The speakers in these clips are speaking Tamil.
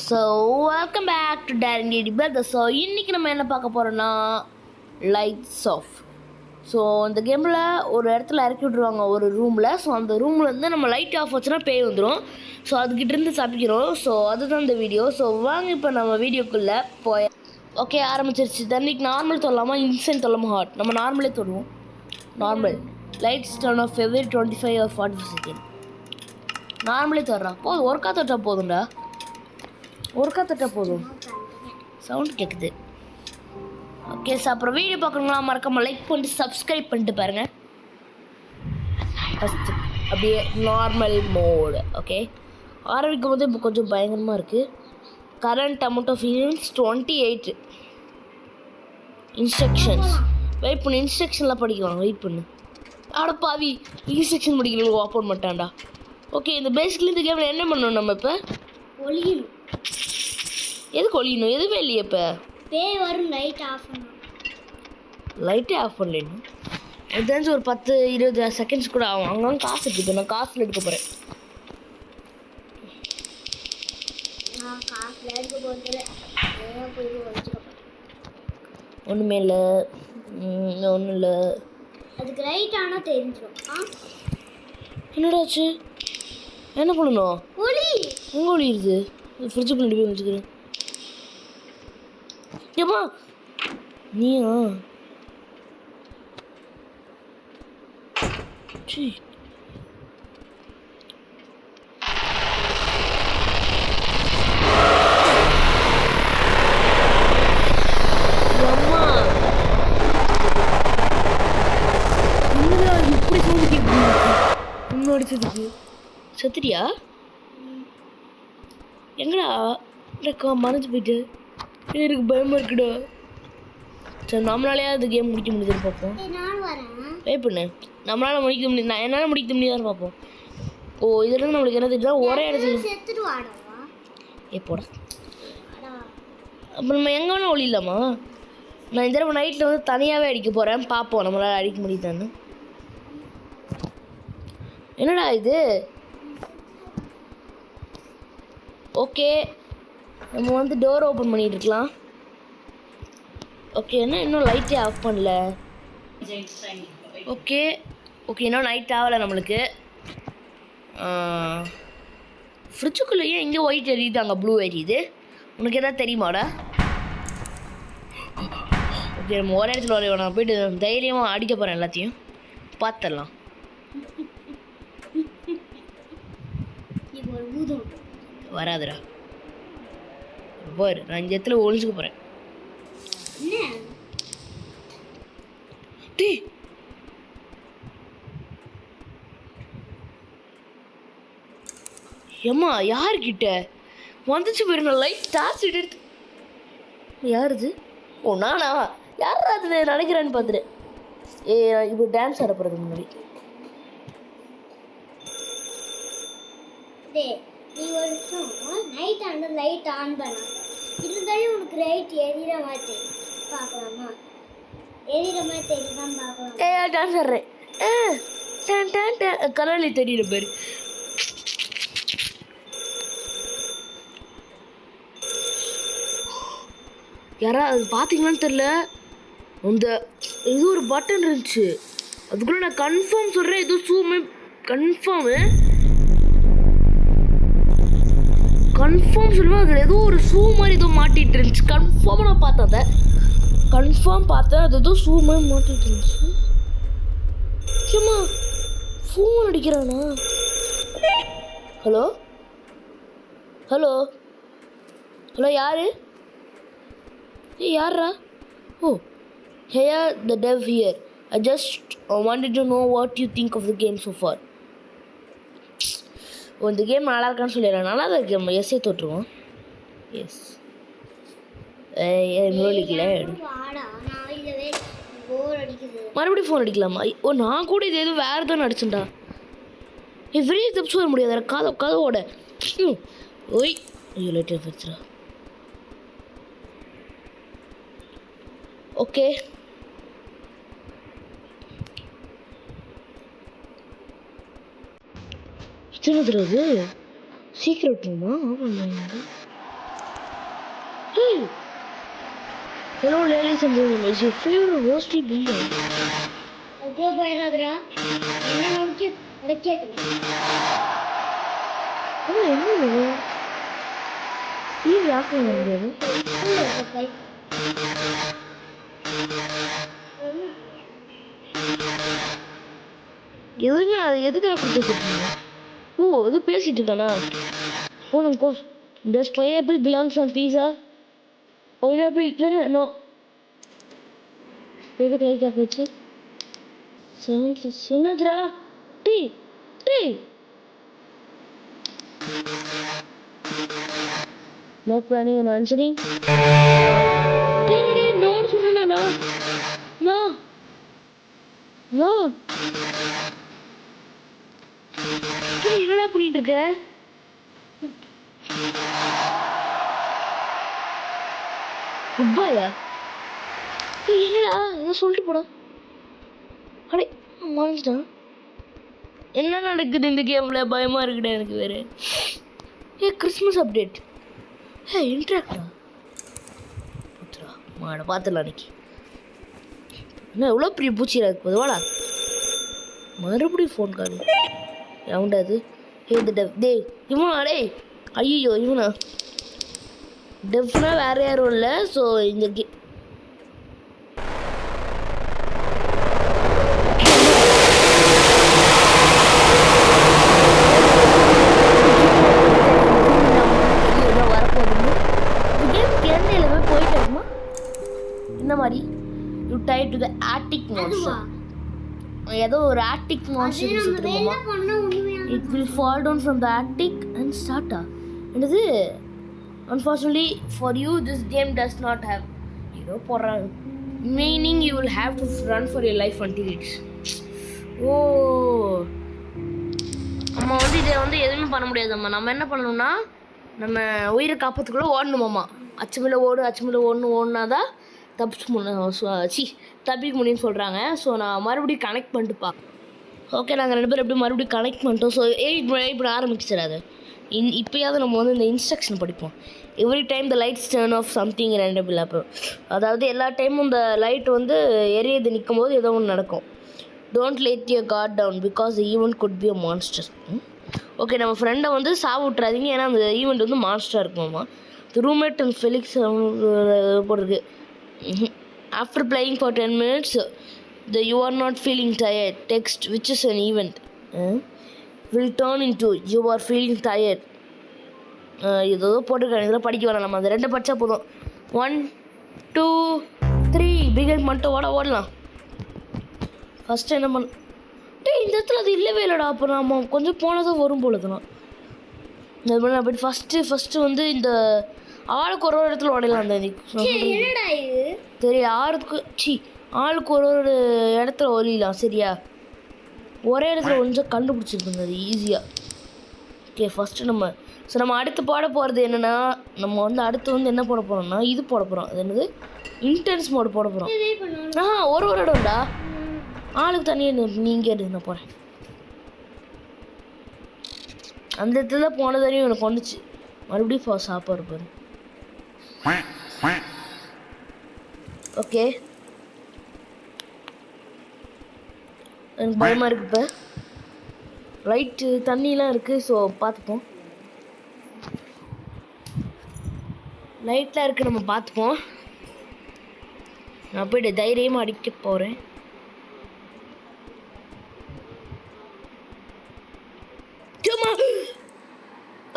So welcome back to Darren Katie brother. So இன்றைக்கி நம்ம என்ன பார்க்க போகிறோன்னா லைட்ஸ் ஆஃப். ஸோ இந்த கேமில் ஒரு இடத்துல இறக்கி விட்ருவாங்க ஒரு ரூமில். ஸோ அந்த ரூமில் வந்து நம்ம லைட் ஆஃப் வச்சுன்னா பேய் வந்துடும். ஸோ அதுக்கிட்டேருந்து தப்பிக்கிறோம். ஸோ அதுதான் இந்த வீடியோ. ஸோ வாங்க இப்போ நம்ம வீடியோக்குள்ளே போய் ஓகே ஆரம்பிச்சிருச்சு. தண்ணிக்கு நார்மல் தொல்லாமா இன்சென்ட் தொல்லாமா ஹாட்? நம்ம நார்மலே தொடுவோம். Normal lights turn off every 25 or 40 second. நார்மலே தர்றா போதும். ஒர்க்கா தொட்டா போதும்டா. ஒர்க்கா தொட்டா போதும். சவுண்ட் கேட்குது. ஓகே சார், அப்புறம் வீடியோ பார்க்குறவங்களா மறக்காமல் லைக் பண்ணிட்டு சப்ஸ்கிரைப் பண்ணிட்டு பாருங்கள். ஃபஸ்ட்டு அப்படியே நார்மல் மோடு. ஓகே ஆரம்பிக்கும் போது இப்போ கொஞ்சம் பயங்கரமாக இருக்குது. Current amount of units 28. Instructions wait பண்ணு. இன்ஸ்ட்ரக்ஷன்லாம் படிக்கலாம். வெயிட் பண்ணு. ஆட பாவி, இன்ஸ்ட்ரக்ஷன் படிக்கணும் ஓப்பன் பண்ணிட்டான்டா. ஓகே இந்த பேசிக்கலி இந்த கேமில் என்ன பண்ணணும்? நம்ம இப்போ ஒளியணும். எதுக்கு ஒளியணும்? எதுவுமே இல்லையே. இப்போ பேய் வரும். லைட் ஆஃப் பண்ணணும். லைட்டே ஆஃப் பண்ணலேன்னு எனக்கு தெரிஞ்சு ஒரு 10-20 செகண்ட்ஸ் கூட ஆகும். அங்கங்கே காசு இருக்குது. நான் காசில் எடுக்க போகிறேன். நான் காசில் எடுக்க போகிறேன். ஒன்றுமே இல்லை. ஒன்றும் இல்லை. அதுக்கு லைட் ஆனால் தெரிஞ்சிடும். என்னடாச்சு? என்ன பண்ணணும்? ஒளி எங்கே ஒளியுது? ஃப்ரிட்ஜுக்குள்ளே போய் வச்சுக்கிறேன். ஏம்மா நீயா? சி அம்மா என்னடா இப்படி சவுண்டு கேட்குது? இன்னும் அடிச்சதுக்கு சத்திரியா? எங்கடா எனக்கா மறைஞ்சு போயிட்டு எனக்கு பயமாக இருக்குடா. சரி நம்மளாலேயா அது கேம் முடிக்க முடியுதுன்னு பார்ப்போம். நான் வரேன். வெயிட் பண்ணு. நம்மளால் முடிக்க முடியும். நான் என்னால் முடிக்க முடியாதுன்னு பார்ப்போம். ஓ இதுலேருந்து நம்மளுக்கு என்ன தெரியுதா? ஒரே இடத்துல செத்துட்டு வாடவா? எப்போடா அப்போ நம்ம எங்கே வேணால் ஒளியில்லாமா? நான் இந்த தடவை நைட்டில் வந்து தனியாகவே அடிக்க போகிறேன். பார்ப்போம் நம்மளால் அடிக்க முடியுதான்னு. என்னடா இது? ஓகே நம்ம வந்து டோர் ஓப்பன் பண்ணிட்டு இருக்கலாம். ஓகே என்ன இன்னும் லைட்டே ஆஃப் பண்ணல. ஓகே ஓகே இன்னும் நைட் ஆகலை நம்மளுக்கு. ஃப்ரிட்ஜுக்குள்ளேயே எங்கே ஒயிட் எரியுது, அங்கே ப்ளூ எரியுது. உனக்கு எதாவது தெரியுமாடா? ஓகே நம்ம ஒரே இடத்துல வரையோம். நான் போய்ட்டு தைரியமாக அடிக்க போகிறேன். எல்லாத்தையும் பார்த்துடலாம். வராதுடா பாரு. நான் இந்த இடத்துல ஒழிஞ்சுக்க போகிறேன். டீ ஏம்மா யாருக்கிட்ட வந்துச்சு போயிரு? நான் லைட் டார்ச் எடுத்து யார் இது? ஓ நானா? யாரா அது நினைக்கிறேன்னு பார்த்துட்டு இப்போ டான்ஸ் ஆட போகிறது முன்னாடி. நீ ஒரு நைட் ஆன லைட் ஆன் பண்ண இருந்தாலும் உனக்கு லைட் எரியிற மாதிரி பார்க்கலாமா? எரியிற மாதிரி தெரியுதான் பார்க்கலாம். டான்ஸ் ஆடுறேன். கலர்லி தெரியுற பேர். யாரா அது பார்த்தீங்களான்னு தெரில. அந்த ஏதோ ஒரு பட்டன் இருந்துச்சு. அதுக்குள்ளே நான் கன்ஃபார்ம் சொல்கிறேன். ஏதோ கன்ஃபார்ம் சொல்லுவேன். அதில் ஏதோ ஒரு ஷூ மாதிரி ஏதோ மாட்டிகிட்டு இருந்துச்சு. கன்ஃபார்மாக நான் பார்த்தேன். அதை பார்த்தேன். அது ஏதோ ஷூ மாதிரி மாட்டிகிட்டு இருந்துச்சு. ஏம்மா ஃபோன் அடிக்கிறானா? ஹலோ ஹலோ ஹலோ யாரு? யாரா? Oh hiya the dev here. I just wanted to know what you think of the game so far. இந்த கேம் நல்லா இருக்கான்னு சொல்லிடுறேன். நல்லா தான் கேம். எஸ்ஸே தொட்டுருவோம். எஸ் மறுபடியும் ஃபோன் அடிக்கலாமா? ஓ நான் கூட இது எதுவும் வேறு தான் அடிச்சுட்டா. வெளியே தப்பிச்சு வர முடியாது. கதவோட ஓய் ஐயோ லேட்டர் வச்சுரா. ஓகே என்னது சீக்கிரம் ரூமா? Hey, hello ladies and gentlemen, is your favorite roasty builder? அதே போயிடாதடா. என்ன நமக்கு கேட்கணும். என்ன டிவி ஆஃப் பண்ண முடியாது. எதுக்காக கொடுத்துருக்கீங்க? ஓ இது பேசிட்டு இருக்கானா? போதும் போ. Does pineapple belongs on pizza? Pineapple no. எதுக்கு லைட் ஆஃப் வச்சு? என்னதுடா? டேய் No planning on answering? டேய் no சொன்னேனா? No. டேய் என்னடா பண்ணிட்டு இருக்க? குட்பாயா? டேய் என்னடா என்ன சொல்லிட்டு போடா. அடே மாறிட்டான். என்ன நடக்குது இந்த கேம்ல? பயமா இருக்குடா எனக்கு வேற. Christmas update. இன்ட்ராக்டா மாட பார்த்துடலாம் அன்னைக்கு. என்ன எவ்வளோ பெரிய பூச்சியில் இருக்கு போது வாடா. மறுபடியும் ஃபோன் கால். எவன்டா அது? இந்த டேய் இவனா? டேய் ஐயோ இவனா? டெஃப்னா வேற யாரும் இல்லை. ஸோ இந்த இந்த மாதிரி you die to the attic monster. ஏதோ ஒரு ஆட்டிக் மான்ஸ்டர் சுத்துறோமா? It will fall down from the attic and start. என்னது? Unfortunately for you this game does not have hero போறாங்க. Meaning you will have to run for your life until it's நம்ம வந்து இதை வந்து எதுவுமே பண்ண முடியாதம்மா. நம்ம என்ன பண்ணணும்னா நம்ம உயிரை காப்பாற்றுக்குள்ளே ஓடணுமாம்மா. அச்சுமில்ல ஓடுனாதான் தப்பிக்க முடியும்னு சொல்கிறாங்க. ஸோ நான் மறுபடியும் கனெக்ட் பண்ணிட்டு பார்க்க. ஓகே நாங்கள் 2 பேரும் எப்படி மறுபடியும் கனெக்ட் பண்ணிட்டோம். ஸோ இப்படி ஆரம்பிச்சிடாது. இப்போயாவது நம்ம வந்து இந்த இன்ஸ்ட்ரக்ஷன் படிப்போம். Every time the lights turn off something rentable. அப்போ அதாவது எல்லா டைமும் இந்த லைட் வந்து எரியது நிற்கும் போது ஏதோ ஒன்று நடக்கும். Don't let your guard down because the event could be a monster. Okay நம்ம ஃப்ரெண்டை வந்து சாவு விட்றாதீங்க, ஏன்னா அந்த ஈவெண்ட் வந்து மான்ஸ்டராக இருக்குமாம்மா. தி ரூம்மேட் அண்ட் ஃபெலிக்ஸ் போட்டிருக்கு. After playing for 10 minutes the you are not feeling tired text which is an event will turn into you are feeling tired. ஏதோ போட்டிருக்காங்க. இதெல்லாம் படிக்க வேணாம், நம்ம அந்த 2 படித்தா போதும். 1 2 3 பிகின் பண்ணிட்டு ஓடலாம். ஃபஸ்ட்டு என்ன பண்ண இந்த இடத்துல அது இல்லவே இல்லைடா. அப்போ நம்ம கொஞ்சம் போனதான் வரும் போலதுலாம். இது பண்ண அப்படி ஃபஸ்ட்டு வந்து இந்த ஆளுக்கு ஒரு இடத்துல உடையலாம். அந்த தெரியும் ஆளுக்கு ஒரு இடத்துல ஒலிலாம். சரியா? ஒரே இடத்துல கொஞ்சம் கண்டுபிடிச்சிருக்குங்க அது ஈஸியாக. ஓகே ஃபஸ்ட்டு நம்ம அடுத்து போட போகிறது என்னென்னா, நம்ம வந்து அடுத்து வந்து என்ன போட போகிறோம்னா இது போட போகிறோம். அது என்னது? இன்டென்ஸ் மோடு போட போகிறோம். ஒரு இடம்டா ஆளுக்கு தனியாக. நீங்கள் எடு நான் போகிறேன். அந்த இடத்துல போன தனியும் எனக்கு வந்துச்சு. மறுபடியும் சாப்பாடு பாரு. ஓகே எனக்கு பயமாக இருக்குது. இப்போ லைட்டு தண்ணிலாம் இருக்குது. ஸோ பார்த்துப்போம். லைட்லாம் இருக்குது, நம்ம பார்த்துப்போம். நான் போய்ட்டு தைரியமாக அடிக்க போகிறேன்.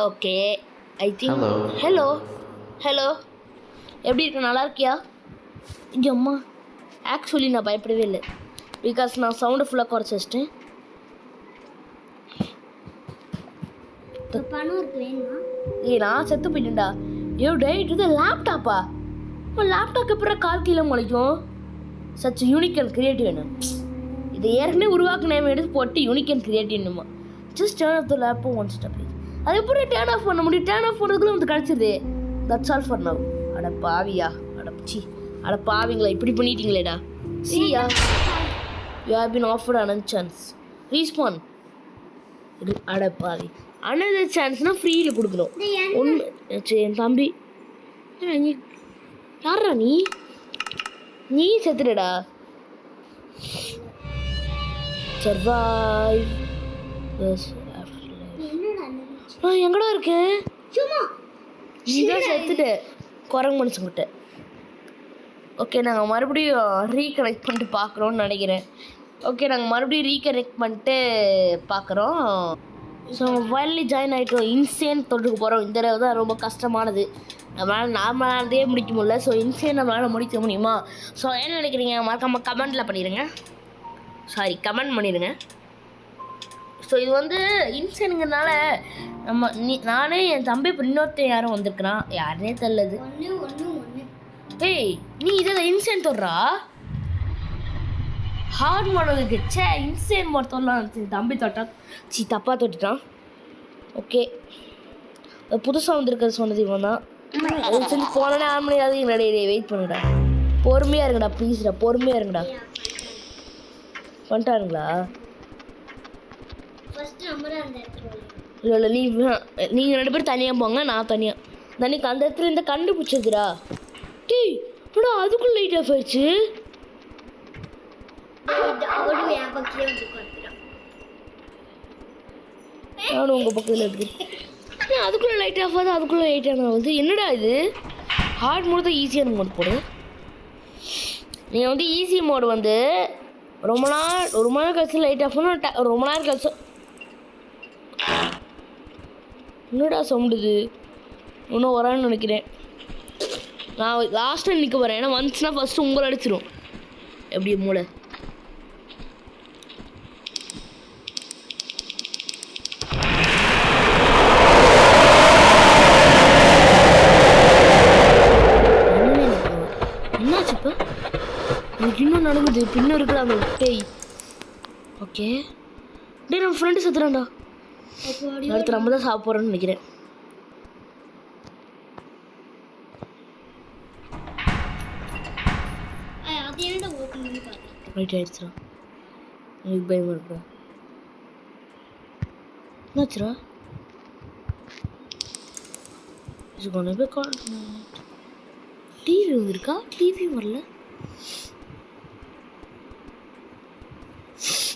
ஓகே ஐ திங்க் ஹலோ எப்படி இருக்கு? நல்லா இருக்கியா? அம்மா ஆக்சுவலி நான் பயப்படவே இல்லை. பிகாஸ் நான் சவுண்டை ஃபுல்லாக குறைச்சி வச்சிட்டேன். நான் செத்து போயிட்டேன்டா. இது லேப்டாப்பா? லேப்டாப் அப்புறம் கால் கீழே முளைக்கும். சச் யூனிக் அண்ட் கிரியேட்டிவ் வேணும். இதை ஏற்கனவே உருவாக்கு நேம் எடுத்து போட்டு யூனிக் அண்ட் கிரியேட்டிவ்னுமா. ஜஸ்ட் டேர்ன் ஆஃப் த லேப்போ ஒன் ஸ்டெப். அது எப்படி டேர்ன் ஆஃப் பண்ண முடியும்? டேர்ன் ஆஃப் பண்ணுறதுக்குள்ள வந்து கிடச்சிது. That's all for now. அட பாவியா, அட பாவிங்களா இப்படி பண்ணிட்டீங்களேடா. Yeah you have been offered another chance. Respawn. அட பாவி, another சான்ஸ்னால் ஃப்ரீயில் கொடுக்கணும். ஒன்று என் தம்பி யாரா நீ செத்துடா. சர்வைவ் எங்கடா இருக்கேன்? நீதான் செத்துட்டு குரங்கு மனுஷங்கிட்ட. ஓகே, நாங்கள் மறுபடியும் ரீகனெக்ட் பண்ணிட்டு பார்க்குறோன்னு நினைக்கிறேன். ஓகே, நாங்கள் மறுபடியும் ரீகனெக்ட் பண்ணிட்டு பார்க்குறோம். ஸோ ஃபைனலி ஜாயின் ஆகிட்டோம். இன்சேன் தொட்டுக்கு போகிறோம். இந்த தடவை தான் ரொம்ப கஷ்டமானது. நம்மளால் நார்மலானதே முடிக்க முடியல. ஸோ இன்சேன் நம்மளால் முடிக்க முடியுமா? ஸோ என்ன நினைக்கிறீங்க? மறக்காமல் கமெண்டில் பண்ணிடுங்க. கமெண்ட் பண்ணிடுங்க. ஸோ இது வந்து இன்சேனுங்கிறனால நானே என் தம்பி இப்போ இன்னொருத்தன் யாரும் வந்திருக்கிறான். யாருனே தெரியலது. ஏய், நீ இதை இன்சேன் தொடுறா ஹார்ட் மாடலுக்கு. இன்சேன் மொத்தம்லாம் தம்பி தொட்டா தப்பாக தொட்டுட்டான். ஓகே, புதுசாக வந்திருக்கிறது சொன்னது இவன் தான். சொல்லி போனோடனே ஆன் பண்ணிடாது. என்னடா வெயிட் பண்ணுடா, பொறுமையாக இருங்கடா, ப்ளீஸ்டா, பொறுமையாக இருங்கடா. வந்துட்டாருங்களா? இல்லை நீங்கள் 2 பேரும் தனியாக போங்க, நான் தனியாக. தனிக்கு அந்த இடத்துல இருந்து கண்டுபிடிச்சதுடா. டேய், அதுக்குள்ள லைட் ஆஃப் ஆயிடுச்சு. நானும் உங்கள் பக்கத்தில் இருக்கு. அதுக்குள்ளே லைட் ஆஃப் ஆகுது, அதுக்குள்ளே லைட் ஆகுது. என்னடா இது? ஹார்ட் மோடு தான் ஈஸியான மோடு போடு. நீங்கள் வந்து ஈஸி மோடு வந்து ரொம்ப நாள் கழிச்சு லைட் ஆஃப் பண்ணால் ரொம்ப நேரம் கழிச்சு. என்னடா சவுண்டுது? இன்னும் வரான்னு நினைக்கிறேன். நான் லாஸ்ட்டாக நிற்க வரேன். ஏன்னா வந்துச்சுன்னா ஃபஸ்ட்டு உங்களை அடிச்சிடும். எப்படி மூளை? என்னாச்சு இப்போ? எனக்கு இன்னும் நடக்குது. பின்னும் இருக்கிறாங்க. டேய், ஓகே. டேய், நம்ம ஃப்ரெண்டு செத்துறான்டா. அடுத்து நம்ம தான் சாப்பிட்றோன்னு நினைக்கிறேன். ரைட் ஆயிடுச்சுடா. எனக்கு பயமாக இருக்கா? என்னாச்சுடா? டிவி வந்துருக்கா? டிவி வரல.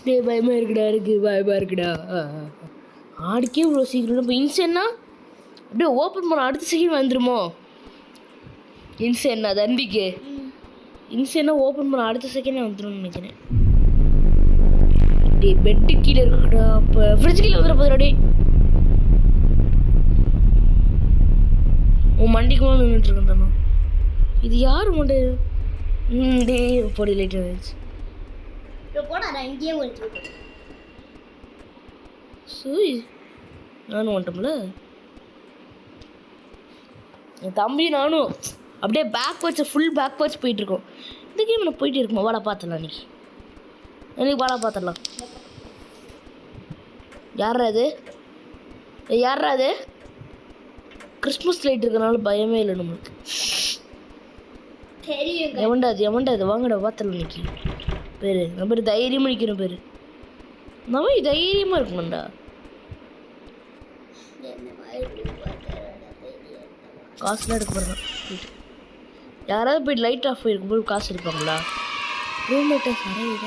டே, பயமாக இருக்குடா. ஆடிக்கே இவ்வளோ சீக்கிரம். இப்போ இன்சேன்னா அப்படியே ஓப்பன் பண்ண அடுத்த செகண்ட் வந்துடுமோ? இன்சேன்னா தம்பிக்கு இன்சேன்னா ஓப்பன் பண்ண அடுத்த செகண்டே வந்துடும்னு நினைக்கிறேன். டே, பெட்டு கீழே இருக்குடா. இப்போ ஃப்ரிட்ஜ் கீழே வந்துட போதுடா. டே, உன் மண்டிக்குள்ள நின்றுட்டு இருக்கேன். இது யார் மண்டை? டே, பொடி லைட் ஆயிடுச்சு. நானும் வந்துட்டோம்ல. என் தம்பி நானும் அப்படியே ஃபுல் பேக் வாட்ச் போயிட்டுருக்கோம். இந்த கேம் நான் போயிட்டே இருக்குமா? வாடா பார்த்துடலாம். இன்னைக்கு வாடா பார்த்துடலாம். யாரா அது? கிறிஸ்மஸ் லைட் இருக்கனால பயமே இல்லை நம்மளுக்கு. எவன்டா அது? வாங்கடா பார்த்துடலாம். இன்னைக்கு பேர் நம்ம பேர் தைரியமாக நிற்கிறோம். பேர் நம்ம தைரியமாக இருக்கணும்டா. காசுலாம் எடுக்க போகிறேன். போயிட்டு யாராவது போயிட்டு லைட் ஆஃப் இருக்கும்போது காசு எடுப்பாங்களா? ரூம்மேட்டை அரைவிட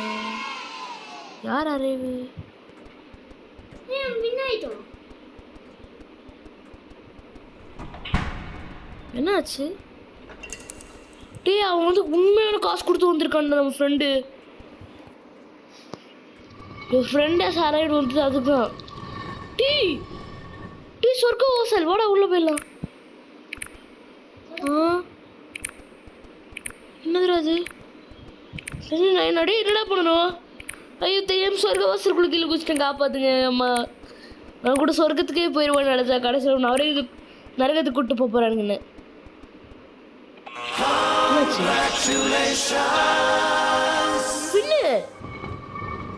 யார் அரைவு? என்னாச்சு? டே, அவன் வந்து உண்மையான காசு கொடுத்து வந்திருக்கான். நம்ம ஃப்ரெண்டு என் ஃப்ரெண்டை சரைடு வந்துட்டு அதுதான். டீ சொர்க்க ஓசல். வாடா உள்ள போயிடலாம். என்னதுடா அது? என்னடா பண்ணணும்? ஐயோ, தெரியாம சொர்க்க வாசலுக்குள்ள கீழே குச்சிட்டேன். காப்பாத்துங்க அம்மா. நான் கூட சொர்க்கத்துக்கே போயிடுவான்னு நினைச்சா கடைசியில் அவரே இது நரகத்துக்கு கூப்பிட்டு போகிறானுங்கன்னு. பின்னு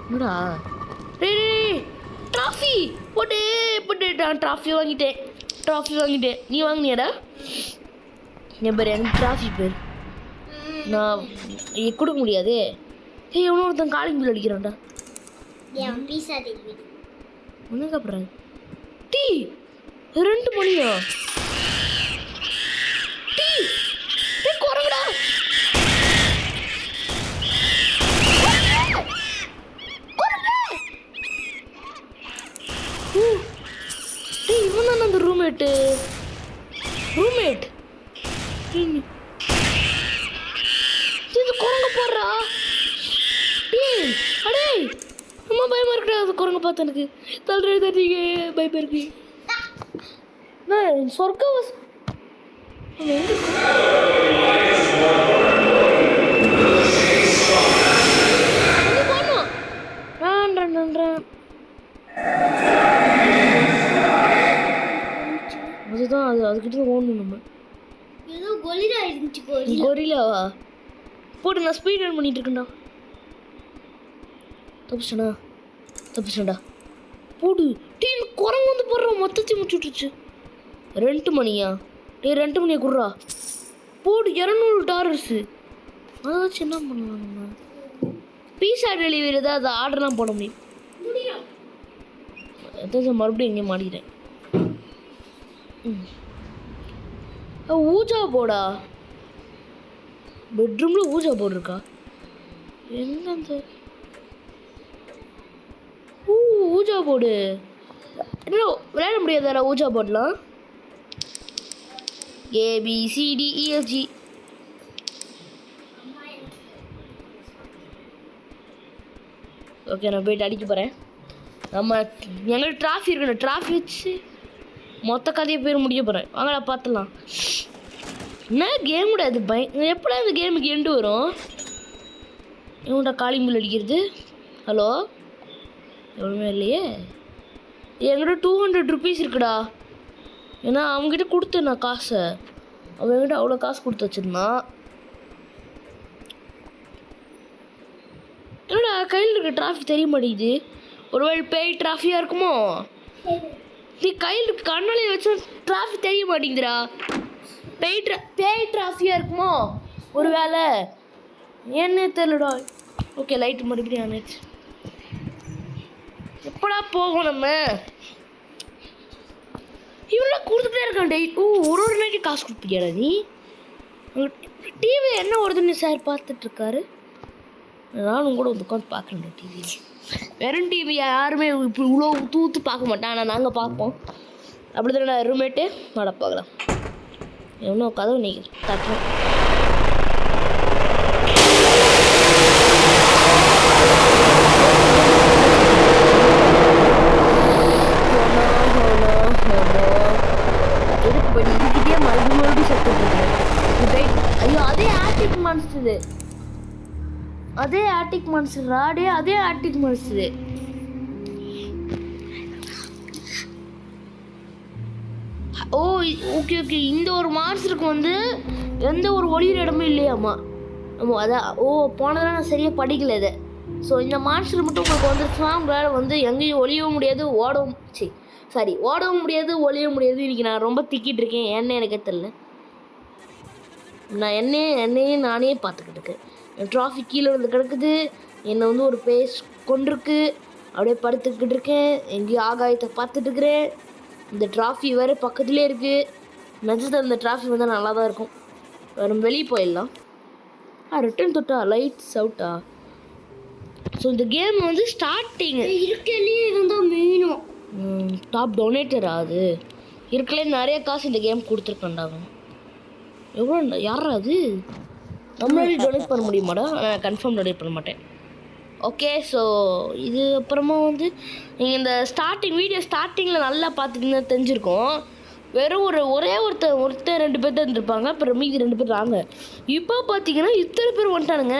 என்னடா? ட்ராஃபி போட்டுட்டான். ட்ராஃபி வாங்கிட்டேன். நீ வாங்கினியாடா? என் பேர் எனக்கு ட்ராஃபி பேர். நான் கொடுக்க முடியாது. ஏய், எவனோ ஒருத்தன் காலிங் பில் அடிக்கிறான்டா. ஒன்றும் சாப்பிட்றாங்க. டீ 2 மணியா? டீ குரங்குடா. ரூம்மேட் இது குரங்க போடுறா டேய் அடே அம்மா பயமா இருக்குடா அது குரங்க பார்த்து எனக்கு தள்ளுற தட்டிங்க பயமா இருக்கு நான் சொர்க்கவாஸ் அதுதான் அதுக்கிட்ட ஓடணும் நம்ம ஏதோ கொலிரா இருந்துச்சு கொரிலாவா போட்டு நான் ஸ்பீட் ரன் பண்ணிட்டு இருக்கேன்டா தப்பிச்சேன்டா போடு டீ குரங்கு வந்து போடுறோம் மொத்தத்தையும் முடிச்சு விட்டுருச்சு 2 மணியா டே 2 மணியை குடுறா போடு 200 டாலர்ஸு அதாச்சும் என்ன பண்ணலாம் நம்ம பீஸா டெலிவரி தான் அதை ஆர்டர்லாம் போட முடியும் எதாச்சும் மறுபடியும் இங்கே மாட்டிக்கிறேன் ஊஜா போடா பெட்ரூமில் ஊஜா போர்டு இருக்கா எங்க அந்த ஊஜா போர்டு என்ன விளையாட முடியாதாடா ஊஜா போர்டெலாம் ஏபிசிடிஇஎஃப்ஜி ஓகே நான் போயிட்டு அடிக்க போகிறேன் நம்ம எங்களுக்கு டிராஃபி இருக்கணும் டிராஃபி வச்சு மொத்த கதையை பேர் முடிக்க போகிறேன் வாங்கடா பார்த்துலாம் என்ன கேம் கூட அது எப்படா இந்த கேமுக்கு எண்டு வரும் இவன்டா காலிங் பில் அடிக்கிறது ஹலோ எவ்வளோமே இல்லையே என்கிட்ட 200 ருபீஸ் இருக்குடா ஏன்னா அவங்ககிட்ட கொடுத்தேன் நான் காசை அவன் என்கிட்ட அவ்வளோ காசு கொடுத்து வச்சிருந்தான் என்னடா கையில் இருக்க டிராஃபி தெரிய மாட்டேங்குது ஒருவேளை பேய் டிராஃபியாக இருக்குமோ நீ கையில் கண்ணாலே வச்சா டிராஃபி தெரிய மாட்டேங்குதுடா பேய் டிராஃபியாக இருக்குமோ ஒரு வேளை என்ன தெரியலடா ஓகே லைட்டு மறுபடியும் ஆனாச்சு எப்படா போகும் நம்ம இவ்வளோ கொடுத்துட்டே இருக்கான் டெய் ஒரு நாளைக்கு காசு கொடுப்பியாடா நீ டிவி என்ன ஓடுதுன்னு சார் பார்த்துட்ருக்காரு நானும் கூட வந்து உட்காந்து பார்க்குறேன் டிவியில் வெறும் டிவி யாருமே இப்போ இவ்வளோ ஊற்று பார்க்க மாட்டேன் ஆனால் நாங்கள் பார்ப்போம் அப்படி தானே ரூம்மேட்டு நட பார்க்கலாம் எவ்வளோ கதவு நீ தட்டுறோம் இதுக்கிட்டே மறுபடியும் சத்துட்டு ஐயோ அதே ஆர்டிக் மான்ஸ்டர் அதே ஆர்டிக் மான்ஸ்டர் ராடே அதே ஆர்டிக் மான்ஸ்டர் ஓ ஓகே ஓகே இந்த ஒரு மான்ஸ்டருக்கு வந்து எந்த ஒரு ஒளியிற இடமும் இல்லையாம்மா நம்ம அதான் ஓ போனதெல்லாம் நான் சரியாக படிக்கல இதை ஸோ இந்த மான்ஸ்டர் மட்டும் உங்களுக்கு வந்துருச்சுன்னா உங்களால் வந்து எங்கேயும் ஒளியவும் முடியாது ஓடவும் முடியாது ஒளியவும் முடியாது இன்றைக்கி நான் ரொம்ப திக்கிட்டு இருக்கேன் என்ன எனக்கே தெரில நான் என்னையே நானே பார்த்துக்கிட்டு இருக்கேன் என் டிராஃபி கீழே வந்து கிடக்குது என்னை வந்து ஒரு பேஸ் கொண்டிருக்கு அப்படியே படுத்துக்கிட்டு இருக்கேன் எங்கேயும் ஆகாயத்தை பார்த்துட்ருக்குறேன் இந்த டிராஃபி வேறு பக்கத்துலேயே இருக்குது நிஜத்தில் இந்த டிராஃபி வந்தால் நல்லா தான் இருக்கும் நம்ம வெளியே போயிடலாம் ரிட்டன் தொட்டா லைட்ஸ் அவுட்டா ஸோ இந்த கேம் வந்து ஸ்டார்டிங் இருக்கலே இருந்தால் மெயினும் டாப் டொனேட்டரா அது இருக்கலே நிறைய காசு இந்த கேம் கொடுத்துருக்கேன்டாங்க எவ்வளோ யாரா அது நம்மளாலே டொனேட் பண்ண முடியுமாடா நான் கன்ஃபார்ம் டொனேட் பண்ண மாட்டேன் ஓகே ஸோ இது அப்புறமா வந்து நீங்கள் இந்த வீடியோ ஸ்டார்டிங்கில் நல்லா பார்த்துக்கிங்கன்னா தெரிஞ்சிருக்கோம் வெறும் ஒரே ஒருத்தர் 2 பேர் தான் இருந்திருப்பாங்க அப்புறம் மீதி 2 பேர் வாங்க இப்போ பார்த்தீங்கன்னா இத்தனை பேர் வந்துட்டானுங்க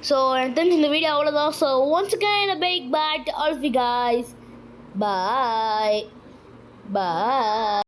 ஸோ எனக்கு தெரிஞ்சு இந்த வீடியோ அவ்வளோதான் so once again a big bye to all of you guys bye